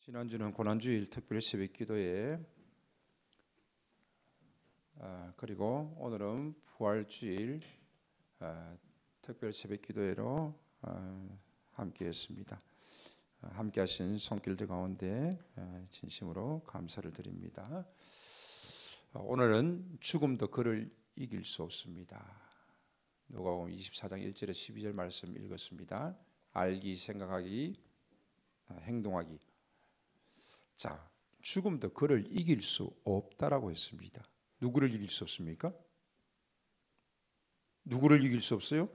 지난주는 고난주일 특별 새벽 기도회, 그리고 오늘은 부활주일 특별 새벽 기도회로 함께했습니다. 함께하신 손길들 가운데 진심으로 감사를 드립니다. 오늘은 죽음도 그를 이길 수 없습니다. 누가복음 24장 1절에 12절 말씀 읽었습니다. 알기, 생각하기, 행동하기. 자, 죽음도 그를 이길 수 없다라고 했습니다. 누구를 이길 수 없습니까? 누구를 이길 수 없어요?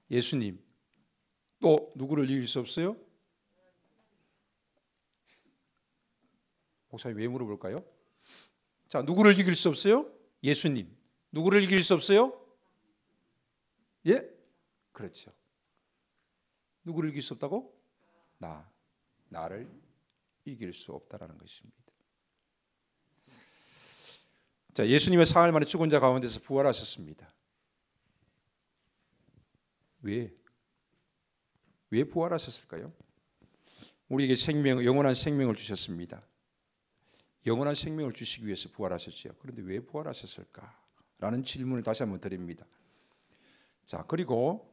예수님. 또 누구를 이길 수 없어요? 목사님 왜 물어볼까요? 자, 누구를 이길 수 없어요? 예수님. 누구를 이길 수 없어요? 예? 그렇죠. 누구를 이길 수 없다고? 나를 이길 수 없다라는 것입니다. 자, 예수님의 사흘 만에 죽은 자 가운데서 부활하셨습니다. 왜 부활하셨을까요? 우리에게 영원한 생명을 주셨습니다. 영원한 생명을 주시기 위해서 부활하셨지요. 그런데 왜 부활하셨을까라는 질문을 다시 한번 드립니다. 자, 그리고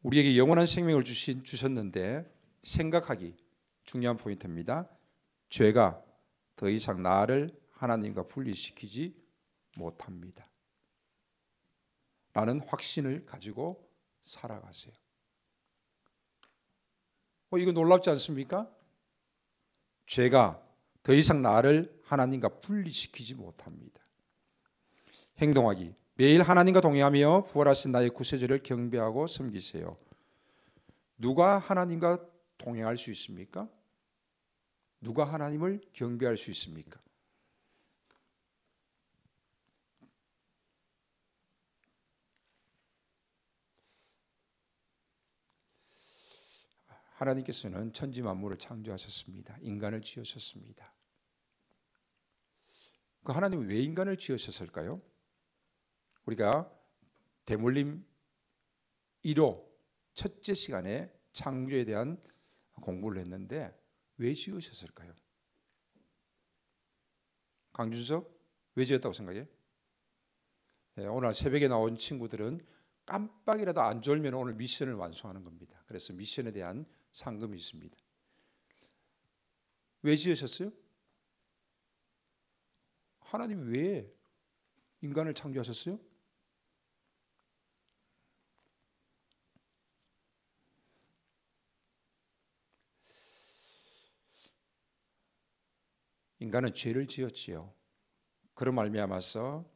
우리에게 영원한 생명을 주셨는데 생각하기 중요한 포인트입니다. 죄가 더 이상 나를 하나님과 분리시키지 못합니다. 라는 확신을 가지고 살아가세요. 이거 놀랍지 않습니까? 죄가 더 이상 나를 하나님과 분리시키지 못합니다. 행동하기. 매일 하나님과 동행하며 부활하신 나의 구세주를 경배하고 섬기세요. 누가 하나님과 동행할 수 있습니까? 누가 하나님을 경배할 수 있습니까? 하나님께서는 천지 만물을 창조하셨습니다. 인간을 지으셨습니다. 그 하나님은 왜 인간을 지으셨을까요? 우리가 대물림 1호 첫째 시간에 창조에 대한 공부를 했는데 왜 지으셨을까요? 강준석, 왜 지었다고 생각해? 네, 오늘 새벽에 나온 친구들은 깜빡이라도 안 졸면 오늘 미션을 완수하는 겁니다. 그래서 미션에 대한 상금이 있습니다. 왜 지으셨어요? 하나님이 왜 인간을 창조하셨어요? 인간은 죄를 지었지요. 그런 말미암아서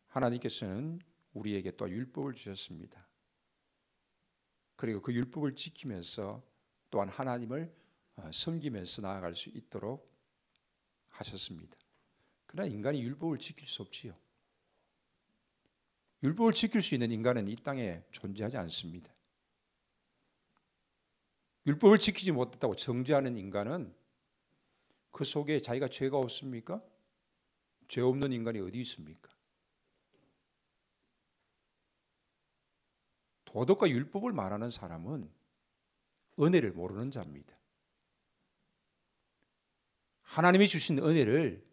하나님께서는 우리에게 또 율법을 주셨습니다. 그리고 그 율법을 지키면서 또한 하나님을 섬기면서 나아갈 수 있도록 하셨습니다. 그러나 인간이 율법을 지킬 수 없지요. 율법을 지킬 수 있는 인간은 이 땅에 존재하지 않습니다. 율법을 지키지 못했다고 정죄하는 인간은 그 속에 자기가 죄가 없습니까? 죄 없는 인간이 어디 있습니까? 도덕과 율법을 말하는 사람은 은혜를 모르는 자입니다. 하나님이 주신 은혜를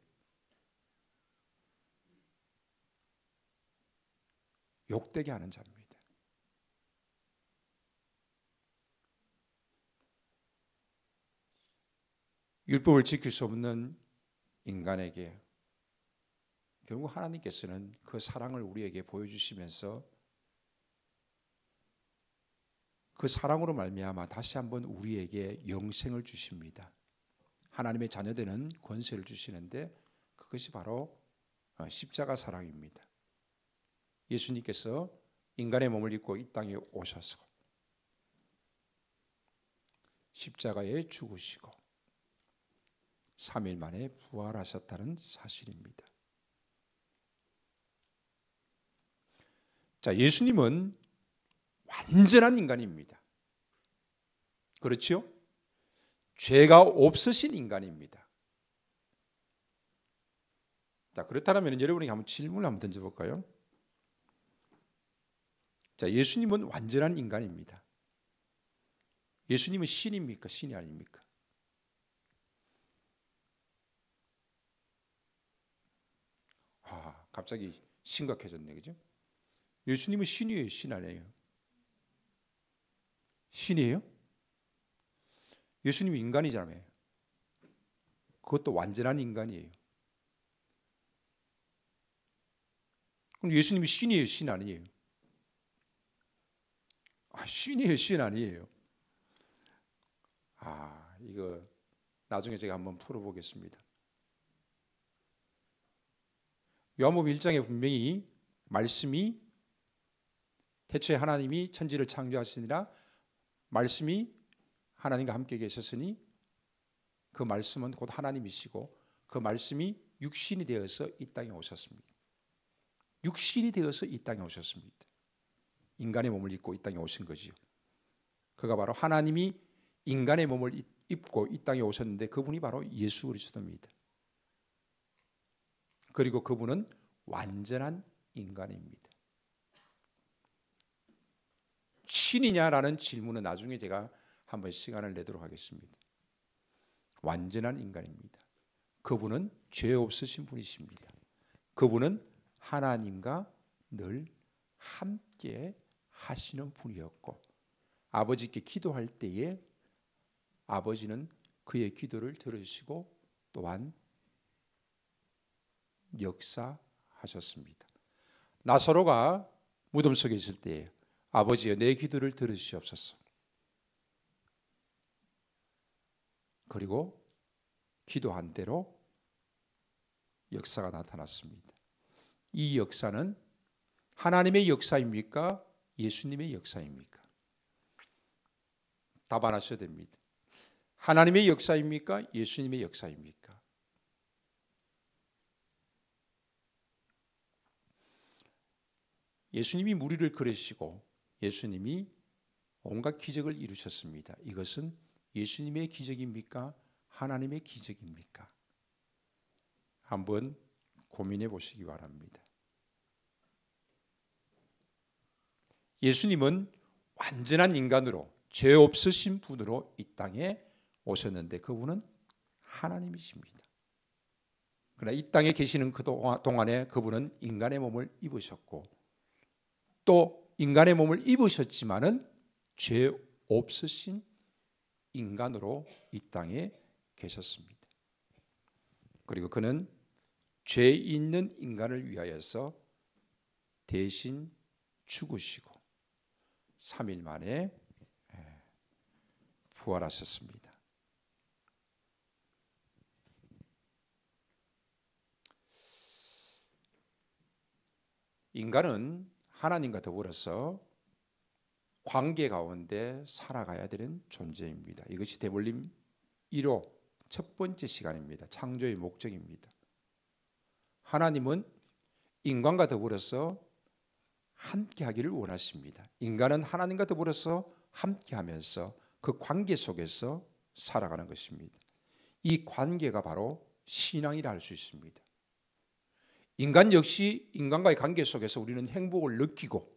욕되게 하는 자입니다. 율법을 지킬 수 없는 인간에게 결국 하나님께서는 그 사랑을 우리에게 보여주시면서 그 사랑으로 말미암아 다시 한번 우리에게 영생을 주십니다. 하나님의 자녀되는 권세를 주시는데 그것이 바로 십자가 사랑입니다. 예수님께서 인간의 몸을 입고 이 땅에 오셔서 십자가에 죽으시고 3일 만에 부활하셨다는 사실입니다. 자, 예수님은 완전한 인간입니다. 그렇죠? 죄가 없으신 인간입니다. 자, 그렇다면 여러분에게 한번 질문을 한번 던져볼까요? 자, 예수님은 완전한 인간입니다. 예수님은 신입니까? 신이 아닙니까? 갑자기 심각해졌네, 그죠? 예수님은 신이에요, 신 아니에요? 신이에요? 예수님은 인간이잖아요. 그것도 완전한 인간이에요. 그럼 예수님이 신이에요, 신 아니에요? 신이에요, 신 아니에요? 이거 나중에 제가 한번 풀어보겠습니다. 요한복음 1장에 분명히 말씀이 태초에 하나님이 천지를 창조하시니라 말씀이 하나님과 함께 계셨으니 그 말씀은 곧 하나님이시고 그 말씀이 육신이 되어서 이 땅에 오셨습니다. 육신이 되어서 이 땅에 오셨습니다. 인간의 몸을 입고 이 땅에 오신 거지요. 그가 바로 하나님이 인간의 몸을 입고 이 땅에 오셨는데 그분이 바로 예수 그리스도입니다. 그리고 그분은 완전한 인간입니다. 신이냐라는 질문은 나중에 제가 한번 시간을 내도록 하겠습니다. 완전한 인간입니다. 그분은 죄 없으신 분이십니다. 그분은 하나님과 늘 함께 하시는 분이었고 아버지께 기도할 때에 아버지는 그의 기도를 들으시고 또한 역사하셨습니다. 나사로가 무덤 속에 있을 때 아버지여 내 기도를 들으시옵소서. 그리고 기도한 대로 역사가 나타났습니다. 이 역사는 하나님의 역사입니까? 예수님의 역사입니까? 답안하셔야 됩니다. 하나님의 역사입니까? 예수님의 역사입니까? 예수님이 무리를 그리시고 예수님이 온갖 기적을 이루셨습니다. 이것은 예수님의 기적입니까? 하나님의 기적입니까? 한번 고민해 보시기 바랍니다. 예수님은 완전한 인간으로 죄 없으신 분으로 이 땅에 오셨는데 그분은 하나님이십니다. 그러나 이 땅에 계시는 그 동안에 그분은 인간의 몸을 입으셨고 또 인간의 몸을 입으셨지만은 죄 없으신 인간으로 이 땅에 계셨습니다. 그리고 그는 죄 있는 인간을 위하여서 대신 죽으시고 3일 만에 부활하셨습니다. 인간은 하나님과 더불어서 관계 가운데 살아가야 되는 존재입니다. 이것이 대볼림 1호 첫 번째 시간입니다. 창조의 목적입니다. 하나님은 인간과 더불어서 함께하기를 원하십니다. 인간은 하나님과 더불어서 함께하면서 그 관계 속에서 살아가는 것입니다. 이 관계가 바로 신앙이라 할 수 있습니다. 인간 역시 인간과의 관계 속에서 우리는 행복을 느끼고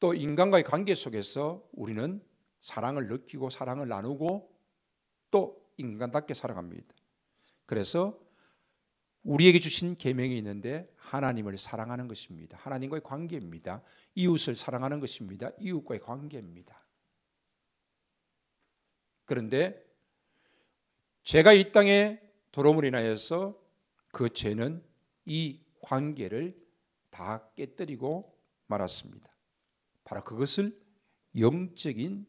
또 인간과의 관계 속에서 우리는 사랑을 느끼고 사랑을 나누고 또 인간답게 살아갑니다. 그래서 우리에게 주신 계명이 있는데 하나님을 사랑하는 것입니다. 하나님과의 관계입니다. 이웃을 사랑하는 것입니다. 이웃과의 관계입니다. 그런데 죄가 이 땅에 들어옴으로 인하여서 그 죄는 이 관계를 다 깨뜨리고 말았습니다. 바로 그것을 영적인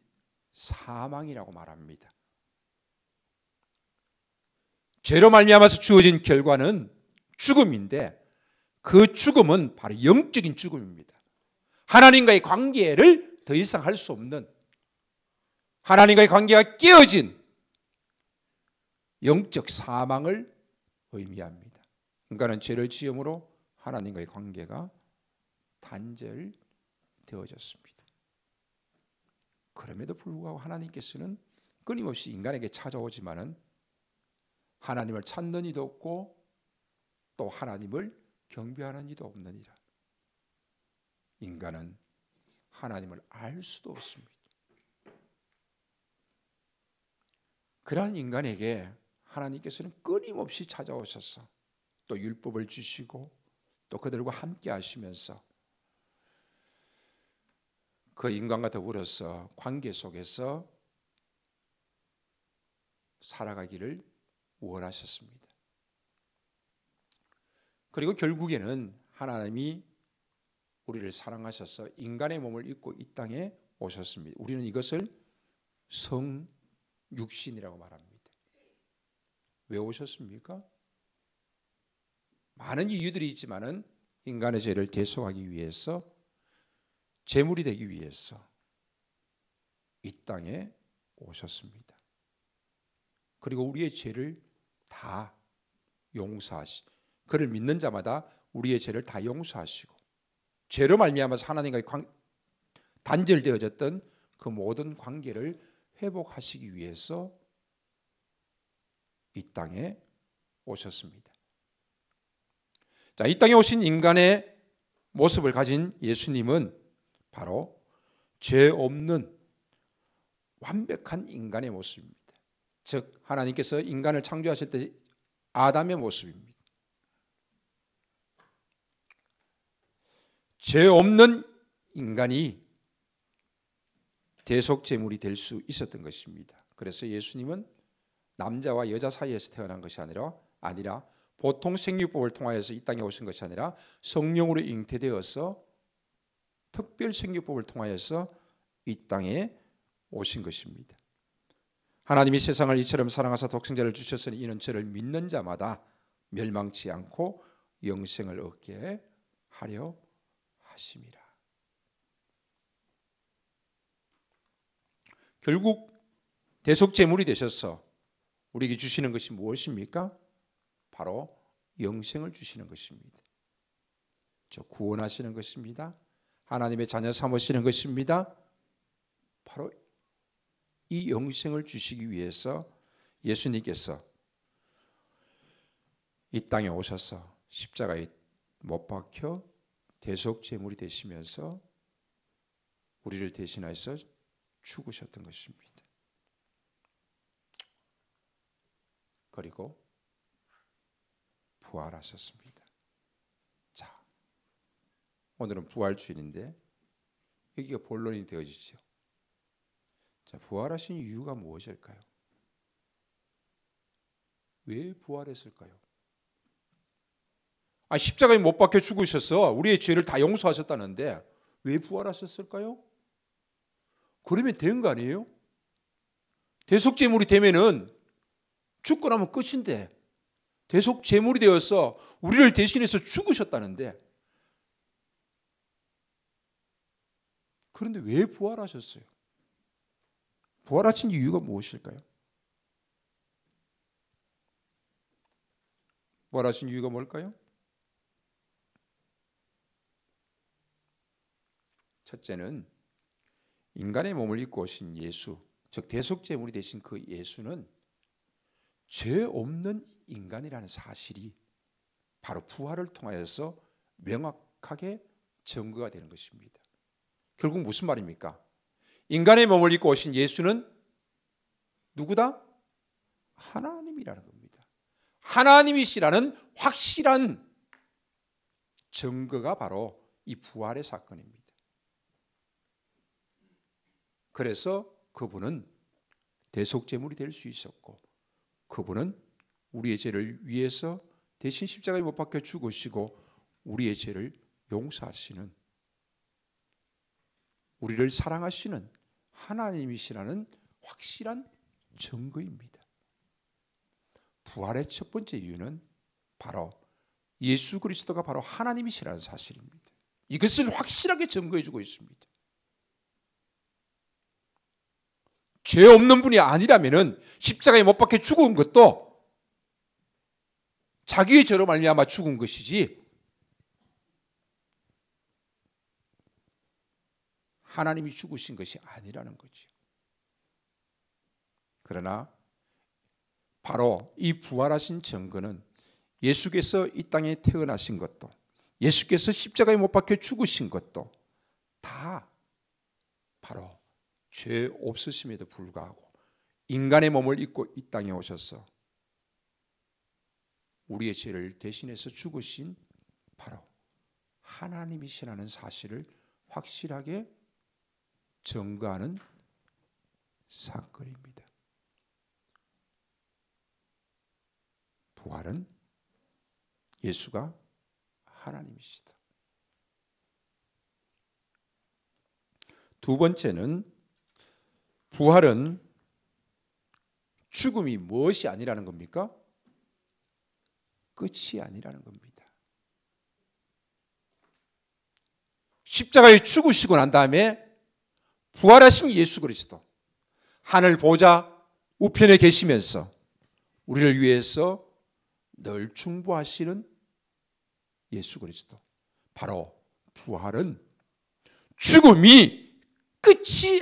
사망이라고 말합니다. 죄로 말미암아서 주어진 결과는 죽음인데 그 죽음은 바로 영적인 죽음입니다. 하나님과의 관계를 더 이상 할 수 없는 하나님과의 관계가 깨어진 영적 사망을 의미합니다. 인간은 죄를 지음으로 하나님과의 관계가 단절되어졌습니다. 그럼에도 불구하고 하나님께서는 끊임없이 인간에게 찾아오지만은 하나님을 찾는 이도 없고 또 하나님을 경배하는 이도 없느니라. 인간은 하나님을 알 수도 없습니다. 그러한 인간에게 하나님께서는 끊임없이 찾아오셔서 또 율법을 주시고 또 그들과 함께 하시면서 그 인간과 더불어서 관계 속에서 살아가기를 원하셨습니다. 그리고 결국에는 하나님이 우리를 사랑하셔서 인간의 몸을 입고 이 땅에 오셨습니다. 우리는 이것을 성육신이라고 말합니다. 왜 오셨습니까? 많은 이유들이 있지만은 인간의 죄를 대속하기 위해서, 제물이 되기 위해서 이 땅에 오셨습니다. 그리고 우리의 죄를 다 용서하시고, 그를 믿는 자마다 우리의 죄를 다 용서하시고, 죄로 말미암아서 하나님과의 단절되어졌던 그 모든 관계를 회복하시기 위해서 이 땅에 오셨습니다. 자, 이 땅에 오신 인간의 모습을 가진 예수님은 바로 죄 없는 완벽한 인간의 모습입니다. 즉 하나님께서 인간을 창조하실 때 아담의 모습입니다. 죄 없는 인간이 대속 제물이 될 수 있었던 것입니다. 그래서 예수님은 남자와 여자 사이에서 태어난 것이 아니라 보통 생육법을 통하여서 이 땅에 오신 것이 아니라 성령으로 잉태되어서 특별 생육법을 통하여서 이 땅에 오신 것입니다. 하나님이 세상을 이처럼 사랑하사 독생자를 주셨으니 이는 저를 믿는 자마다 멸망치 않고 영생을 얻게 하려 하심이라. 결국 대속 제물이 되셔서 우리에게 주시는 것이 무엇입니까? 바로 영생을 주시는 것입니다. 구원하시는 것입니다. 하나님의 자녀 삼으시는 것입니다. 바로 이 영생을 주시기 위해서 예수님께서 이 땅에 오셔서 십자가에 못 박혀 대속 제물이 되시면서 우리를 대신하여서 죽으셨던 것입니다. 그리고 부활하셨습니다. 자, 오늘은 부활주일인데 여기가 본론이 되어지죠. 자, 부활하신 이유가 무엇일까요? 왜 부활했을까요? 십자가에 못 박혀 죽으셔서 우리의 죄를 다 용서하셨다는데 왜 부활하셨을까요? 그러면 된 거 아니에요? 대속제물이 되면은 죽고 나면 끝인데 대속제물이 되어서 우리를 대신해서 죽으셨다는데, 그런데 왜 부활하셨어요? 부활하신 이유가 무엇일까요? 부활하신 이유가 뭘까요? 첫째는 인간의 몸을 입고 오신 예수, 즉 대속제물이 되신 그 예수는 죄 없는 인간이라는 사실이 바로 부활을 통하여서 명확하게 증거가 되는 것입니다. 결국 무슨 말입니까? 인간의 몸을 입고 오신 예수는 누구다? 하나님이라는 겁니다. 하나님이시라는 확실한 증거가 바로 이 부활의 사건입니다. 그래서 그분은 대속제물이 될 수 있었고, 그분은 우리의 죄를 위해서 대신 십자가에 못 박혀 죽으시고 우리의 죄를 용서하시는, 우리를 사랑하시는 하나님이시라는 확실한 증거입니다. 부활의 첫 번째 이유는 바로 예수 그리스도가 바로 하나님이시라는 사실입니다. 이것을 확실하게 증거해 주고 있습니다. 죄 없는 분이 아니라면은 십자가에 못 박혀 죽은 것도 자기의 죄로 말미암아 죽은 것이지 하나님이 죽으신 것이 아니라는 거죠. 그러나 바로 이 부활하신 증거는 예수께서 이 땅에 태어나신 것도, 예수께서 십자가에 못 박혀 죽으신 것도 다 바로 죄 없으심에도 불구하고 인간의 몸을 입고 이 땅에 오셔서 우리의 죄를 대신해서 죽으신 바로 하나님이시라는 사실을 확실하게 증거하는 사건입니다. 부활은 예수가 하나님이시다. 두 번째는 부활은 죽음이 무엇이 아니라는 겁니까? 끝이 아니라는 겁니다. 십자가에 죽으시고 난 다음에 부활하신 예수 그리스도 하늘 보좌 우편에 계시면서 우리를 위해서 늘 충보하시는 예수 그리스도, 바로 부활은 죽음이 끝이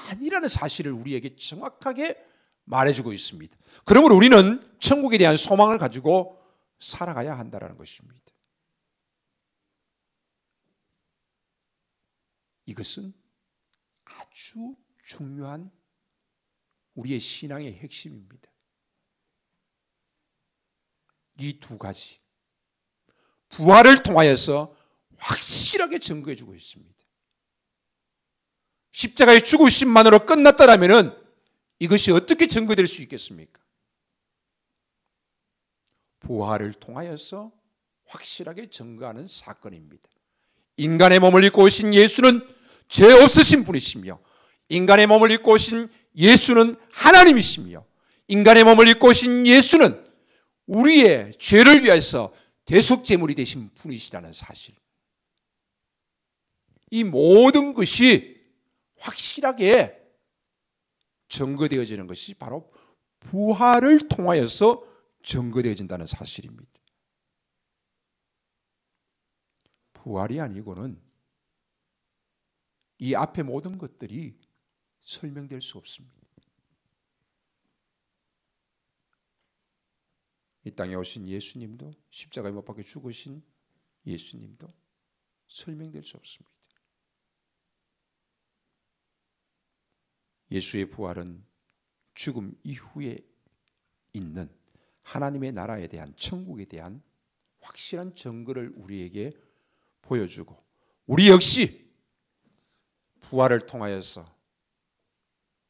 아니라는 사실을 우리에게 정확하게 말해주고 있습니다. 그러므로 우리는 천국에 대한 소망을 가지고 살아가야 한다는 것입니다. 이것은 아주 중요한 우리의 신앙의 핵심입니다. 이 두 가지 부활을 통하여서 확실하게 증거해 주고 있습니다. 십자가의 죽으심만으로 끝났다라면 이것이 어떻게 증거될 수 있겠습니까? 부활을 통하여서 확실하게 증거하는 사건입니다. 인간의 몸을 입고 오신 예수는 죄 없으신 분이시며, 인간의 몸을 입고 오신 예수는 하나님이시며, 인간의 몸을 입고 오신 예수는 우리의 죄를 위해서 대속제물이 되신 분이시라는 사실, 이 모든 것이 확실하게 증거되어지는 것이 바로 부활을 통하여서 증거되어진다는 사실입니다. 부활이 아니고는 이 앞에 모든 것들이 설명될 수 없습니다. 이 땅에 오신 예수님도, 십자가에 못 박혀 죽으신 예수님도 설명될 수 없습니다. 예수의 부활은 죽음 이후에 있는 하나님의 나라에 대한, 천국에 대한 확실한 증거를 우리에게 보여주고, 우리 역시 부활을 통하여서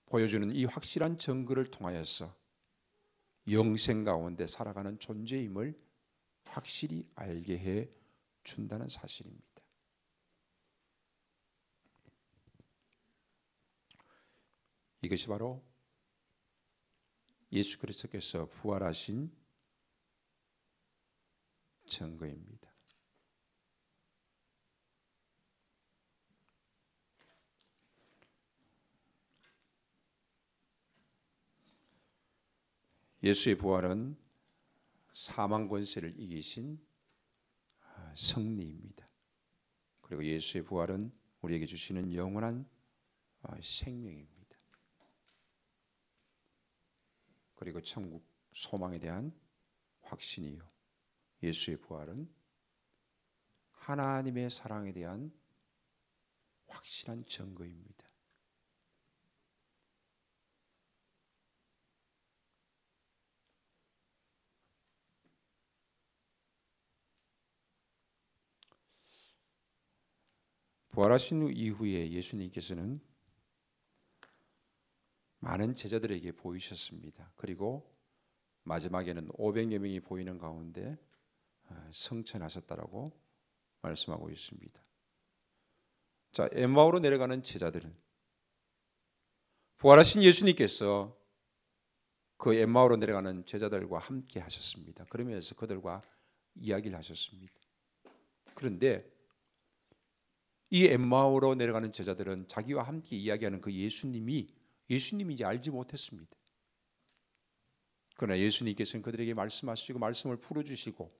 보여주는 이 확실한 증거를 통하여서 영생 가운데 살아가는 존재임을 확실히 알게 해 준다는 사실입니다. 이것이 바로 예수 그리스도께서 부활하신 증거입니다. 예수의 부활은 사망 권세를 이기신 승리입니다. 그리고 예수의 부활은 우리에게 주시는 영원한 생명입니다. 그리고 천국 소망에 대한 확신이요, 예수의 부활은 하나님의 사랑에 대한 확실한 증거입니다. 부활하신 이후에 예수님께서는 많은 제자들에게 보이셨습니다. 그리고 마지막에는 500여 명이 보이는 가운데 성천하셨다라고 말씀하고 있습니다. 자, 엠마오로 내려가는 제자들, 부활하신 예수님께서 그 엠마오로 내려가는 제자들과 함께 하셨습니다. 그러면서 그들과 이야기를 하셨습니다. 그런데 이 엠마오로 내려가는 제자들은 자기와 함께 이야기하는 그 예수님인지 알지 못했습니다. 그러나 예수님께서는 그들에게 말씀하시고 말씀을 풀어주시고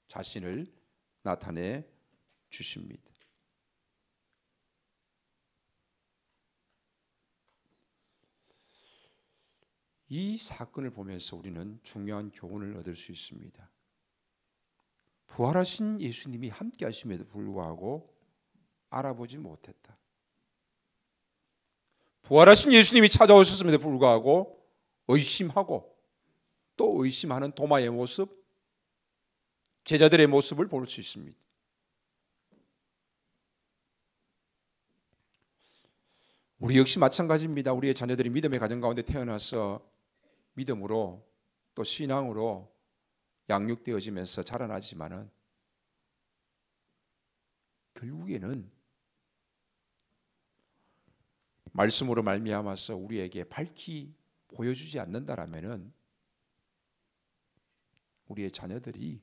자신을 나타내 주십니다. 이 사건을 보면서 우리는 중요한 교훈을 얻을 수 있습니다. 부활하신 예수님이 함께 하심에도 불구하고 알아보지 못했다. 부활하신 예수님이 찾아오셨음에도 불구하고 의심하고 또 의심하는 도마의 모습, 제자들의 모습을 볼 수 있습니다. 우리 역시 마찬가지입니다. 우리의 자녀들이 믿음의 가정 가운데 태어나서 믿음으로 또 신앙으로 양육되어지면서 자라나지만은 결국에는 말씀으로 말미암아서 우리에게 밝히 보여주지 않는다라면은 우리의 자녀들이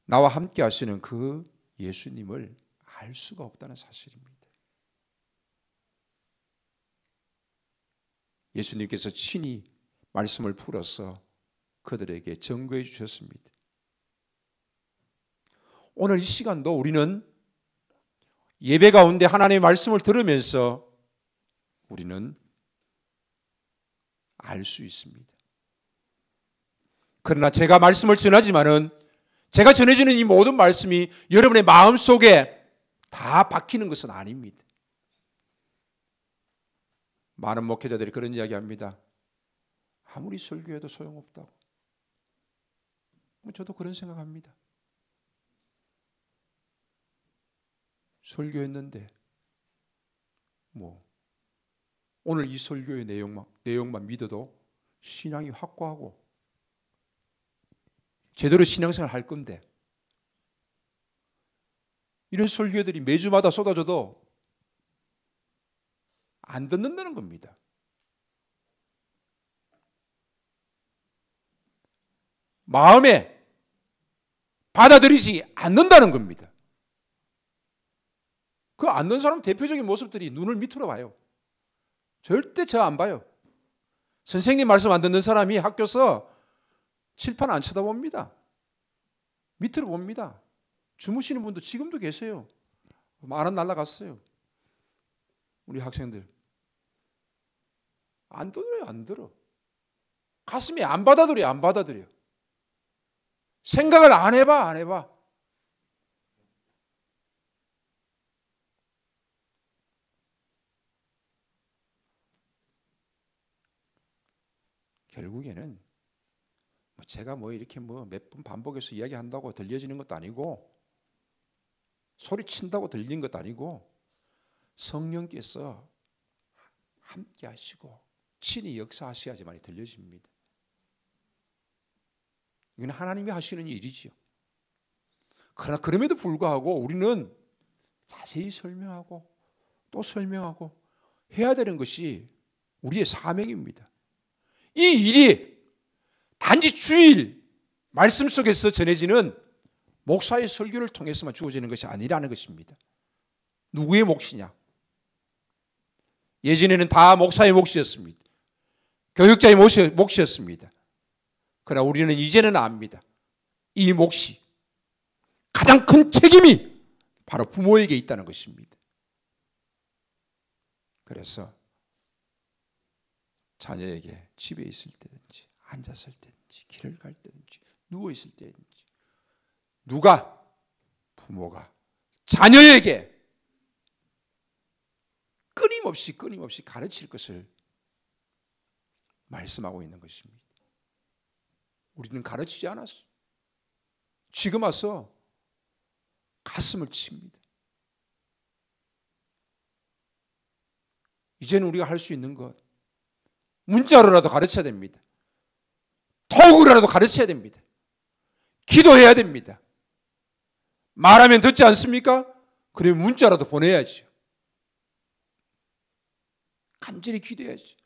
나와 함께 하시는 그 예수님을 알 수가 없다는 사실입니다. 예수님께서 친히 말씀을 풀어서 그들에게 증거해 주셨습니다. 오늘 이 시간도 우리는 예배 가운데 하나님의 말씀을 들으면서 우리는 알 수 있습니다. 그러나 제가 말씀을 전하지만은 제가 전해주는 이 모든 말씀이 여러분의 마음속에 다 박히는 것은 아닙니다. 많은 목회자들이 그런 이야기합니다. 아무리 설교해도 소용없다고. 저도 그런 생각합니다. 설교했는데 오늘 이 설교의 내용만 믿어도 신앙이 확고하고 제대로 신앙생활 할 건데 이런 설교들이 매주마다 쏟아져도 안 듣는다는 겁니다. 마음에 받아들이지 않는다는 겁니다. 그 안 듣는 사람 대표적인 모습들이 눈을 밑으로 봐요. 절대 저 안 봐요. 선생님 말씀 안 듣는 사람이 학교에서 칠판 안 쳐다봅니다. 밑으로 봅니다. 주무시는 분도 지금도 계세요. 많은 날라갔어요. 우리 학생들. 안 들어요, 안 들어. 가슴이 안 받아들여요, 안 받아들여. 생각을 안 해봐, 안 해봐. 결국에는 제가 이렇게 몇 번 반복해서 이야기한다고 들려지는 것도 아니고 소리친다고 들리는 것도 아니고 성령께서 함께 하시고 친히 역사하셔야지만 들려집니다. 이건 하나님이 하시는 일이지요. 그러나 그럼에도 불구하고 우리는 자세히 설명하고 또 설명하고 해야 되는 것이 우리의 사명입니다. 이 일이 단지 주일 말씀 속에서 전해지는 목사의 설교를 통해서만 주어지는 것이 아니라는 것입니다. 누구의 몫이냐? 예전에는 다 목사의 몫이었습니다. 교육자의 몫이었습니다. 그러나 우리는 이제는 압니다. 이 몫이 가장 큰 책임이 바로 부모에게 있다는 것입니다. 그래서 자녀에게 집에 있을 때든지 앉았을 때든지 길을 갈 때든지 누워 있을 때든지 누가 부모가 자녀에게 끊임없이 가르칠 것을 말씀하고 있는 것입니다. 우리는 가르치지 않았어요. 지금 와서 가슴을 칩니다. 이제는 우리가 할 수 있는 것 문자로라도 가르쳐야 됩니다. 톡으로라도 가르쳐야 됩니다. 기도해야 됩니다. 말하면 듣지 않습니까? 그러면 문자라도 보내야죠. 간절히 기도해야죠.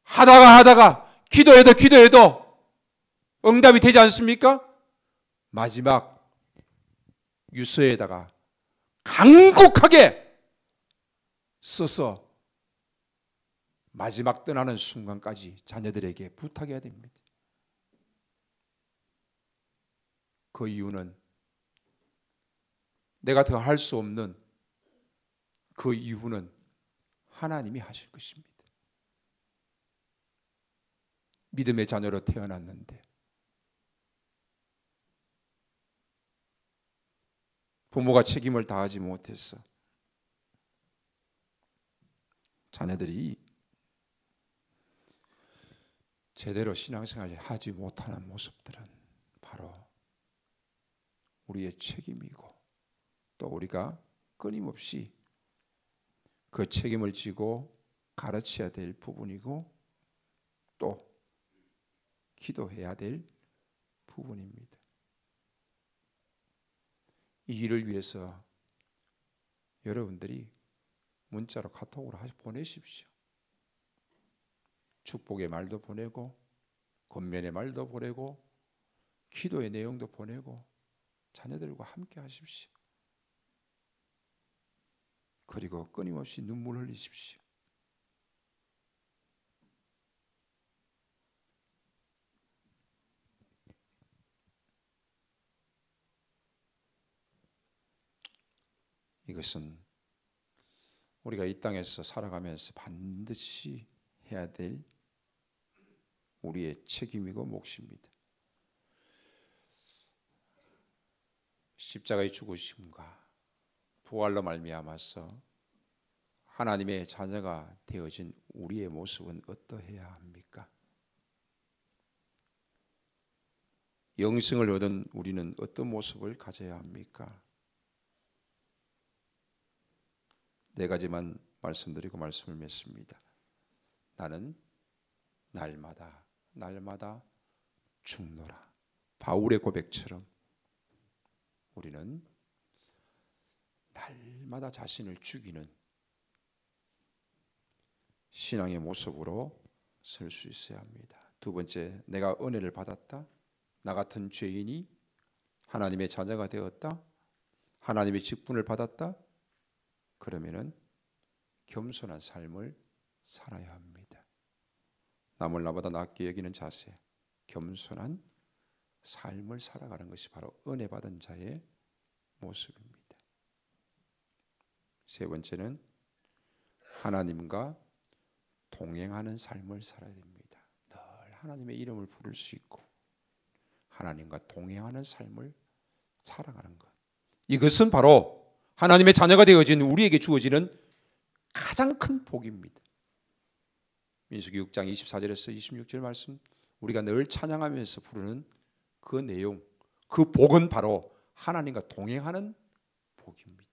하다가 기도해도 응답이 되지 않습니까? 마지막 유서에다가 간곡하게 써서 마지막 떠나는 순간까지 자녀들에게 부탁해야 됩니다. 그 이유는 내가 더 할 수 없는 그 이유는 하나님이 하실 것입니다. 믿음의 자녀로 태어났는데 부모가 책임을 다하지 못해서 자녀들이 제대로 신앙생활을 하지 못하는 모습들은 바로 우리의 책임이고, 또 우리가 끊임없이 그 책임을 지고 가르쳐야 될 부분이고, 또 기도해야 될 부분입니다. 이 일을 위해서 여러분들이 문자로 카톡으로 보내십시오. 축복의 말도 보내고, 권면의 말도 보내고, 기도의 내용도 보내고, 자녀들과 함께 하십시오. 그리고 끊임없이 눈물 흘리십시오. 이것은 우리가 이 땅에서 살아가면서 반드시 해야 될 우리의 책임이고 몫입니다. 십자가의 죽으심과 부활로 말미암아서 하나님의 자녀가 되어진 우리의 모습은 어떠해야 합니까? 영생을 얻은 우리는 어떤 모습을 가져야 합니까? 네 가지만 말씀드리고 말씀을 맺습니다. 나는 날마다 죽노라. 바울의 고백처럼 우리는 날마다 자신을 죽이는 신앙의 모습으로 설 수 있어야 합니다. 두 번째, 내가 은혜를 받았다. 나 같은 죄인이 하나님의 자녀가 되었다. 하나님의 직분을 받았다. 그러면은 겸손한 삶을 살아야 합니다. 남을 나보다 낫게 여기는 자세, 겸손한 삶을 살아가는 것이 바로 은혜 받은 자의 모습입니다. 세 번째는 하나님과 동행하는 삶을 살아야 됩니다. 늘 하나님의 이름을 부를 수 있고 하나님과 동행하는 삶을 살아가는 것. 이것은 바로 하나님의 자녀가 되어진 우리에게 주어지는 가장 큰 복입니다. 민수기 6장 24절에서 26절 말씀, 우리가 늘 찬양하면서 부르는 그 내용, 그 복은 바로 하나님과 동행하는 복입니다.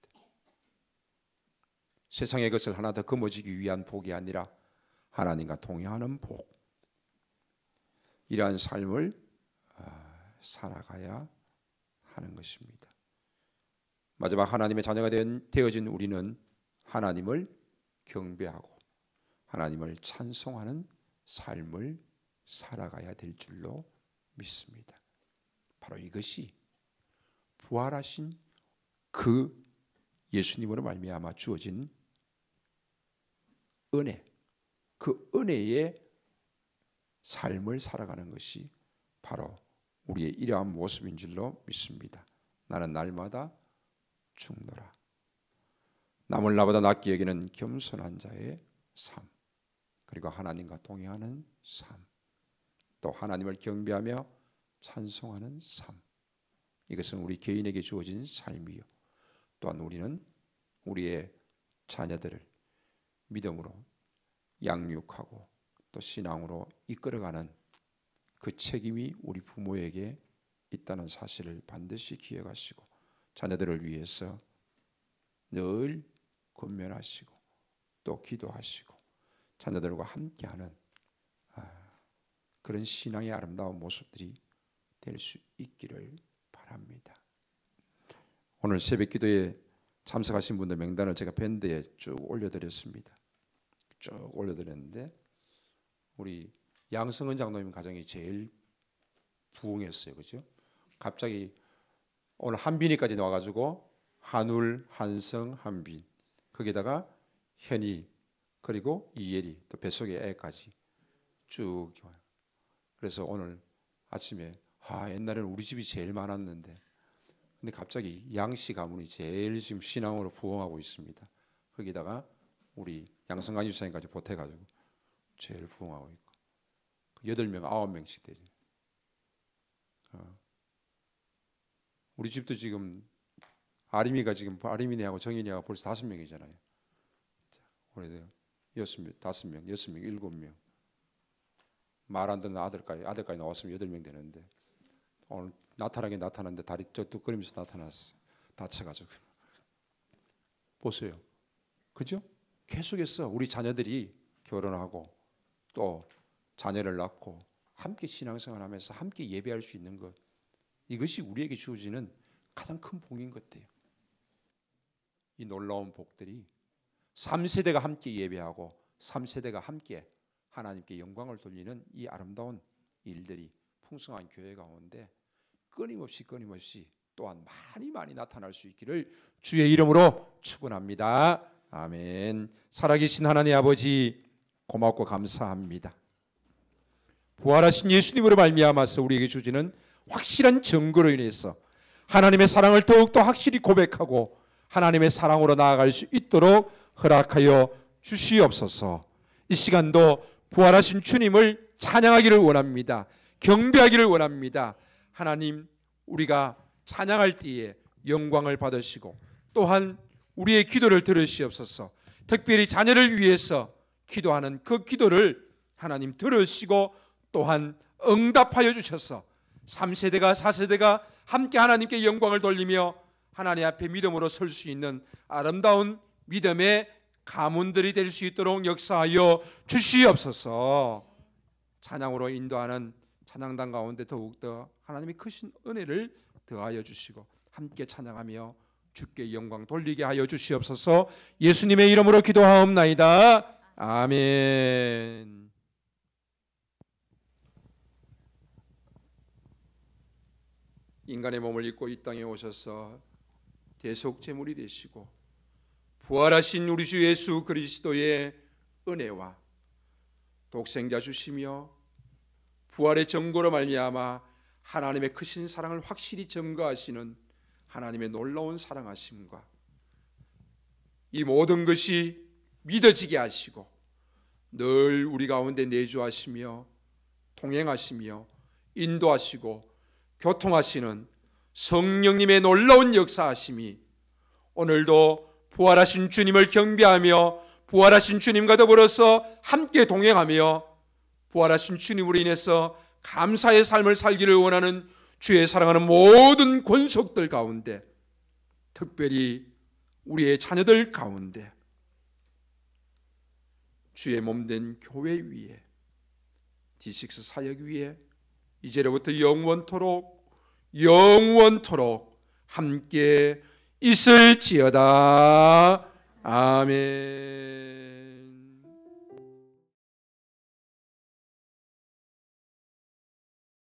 세상의 것을 하나 더 거머쥐기 위한 복이 아니라 하나님과 동행하는 복, 이러한 삶을 살아가야 하는 것입니다. 마지막, 하나님의 자녀가 되어진 우리는 하나님을 경배하고 하나님을 찬송하는 삶을 살아가야 될 줄로 믿습니다. 바로 이것이 부활하신 그 예수님으로 말미암아 주어진 은혜, 그 은혜의 삶을 살아가는 것이 바로 우리의 이러한 모습인 줄로 믿습니다. 나는 날마다 죽노라. 남을 나보다 낫게 여기는 겸손한 자의 삶, 그리고 하나님과 동행하는 삶, 또 하나님을 경배하며 찬송하는 삶, 이것은 우리 개인에게 주어진 삶이요, 또한 우리는 우리의 자녀들을 믿음으로 양육하고 또 신앙으로 이끌어가는 그 책임이 우리 부모에게 있다는 사실을 반드시 기억하시고 자녀들을 위해서 늘 권면하시고 또 기도하시고 자녀들과 함께하는 그런 신앙의 아름다운 모습들이 될 수 있기를 바랍니다. 오늘 새벽 기도에 참석하신 분들 명단을 제가 밴드에 쭉 올려드렸습니다. 쭉 올려드렸는데 우리 양성은 장로님 가정이 제일 부흥했어요. 그죠? 갑자기 오늘 한빈이까지 나와가지고 한울, 한성, 한빈, 거기다가 현이, 그리고 이예리, 또 뱃속의 애까지 쭉. 그래서 오늘 아침에 옛날에는 우리 집이 제일 많았는데 근데 갑자기 양씨 가문이 제일 지금 신앙으로 부흥하고 있습니다. 거기다가 우리 양성관 집사님까지 보태가지고 제일 부흥하고 있고 8명, 9명씩 되죠. 우리 집도 지금 아림이네하고 정인이하고 벌써 5명이잖아요. 오래돼요. 6명, 5명, 6명, 7명. 말 안 듣는 아들까지 나왔으면 8명 되는데 오늘 나타나긴 나타났는데 다리 쪄뚝거리면서 나타났어. 다쳐가지고. 보세요. 그죠? 계속해서 우리 자녀들이 결혼하고 또 자녀를 낳고 함께 신앙생활하면서 함께 예배할 수 있는 것, 이것이 우리에게 주어지는 가장 큰 복인 것 같아요. 이 놀라운 복들이 3세대가 함께 예배하고 3세대가 함께 하나님께 영광을 돌리는 이 아름다운 일들이 풍성한 교회 가운데 끊임없이 또한 많이 나타날 수 있기를 주의 이름으로 축원합니다. 아멘. 살아계신 하나님 아버지, 고맙고 감사합니다. 부활하신 예수님으로 말미암아서 우리에게 주시는 확실한 증거로 인해서 하나님의 사랑을 더욱더 확실히 고백하고 하나님의 사랑으로 나아갈 수 있도록 허락하여 주시옵소서. 이 시간도 부활하신 주님을 찬양하기를 원합니다. 경배하기를 원합니다. 하나님, 우리가 찬양할 때에 영광을 받으시고 또한 우리의 기도를 들으시옵소서. 특별히 자녀를 위해서 기도하는 그 기도를 하나님 들으시고 또한 응답하여 주셔서 3세대가 4세대가 함께 하나님께 영광을 돌리며 하나님 앞에 믿음으로 설 수 있는 아름다운 믿음의 가문들이 될 수 있도록 역사하여 주시옵소서. 찬양으로 인도하는 찬양단 가운데 더욱더 하나님의 크신 은혜를 더하여 주시고 함께 찬양하며 주께 영광 돌리게 하여 주시옵소서. 예수님의 이름으로 기도하옵나이다. 아멘. 인간의 몸을 입고 이 땅에 오셔서 대속제물이 되시고 부활하신 우리 주 예수 그리스도의 은혜와 독생자 주시며 부활의 증거로 말미암아 하나님의 크신 사랑을 확실히 증거하시는 하나님의 놀라운 사랑하심과 이 모든 것이 믿어지게 하시고 늘 우리 가운데 내주하시며 동행하시며 인도하시고 교통하시는 성령님의 놀라운 역사하심이 오늘도 부활하신 주님을 경배하며 부활하신 주님과 더불어서 함께 동행하며 부활하신 주님으로 인해서 감사의 삶을 살기를 원하는 주의 사랑하는 모든 권속들 가운데, 특별히 우리의 자녀들 가운데 주의 몸된 교회 위에, D6 사역 위에 이제로부터 영원토록 함께 있을지어다. 아멘.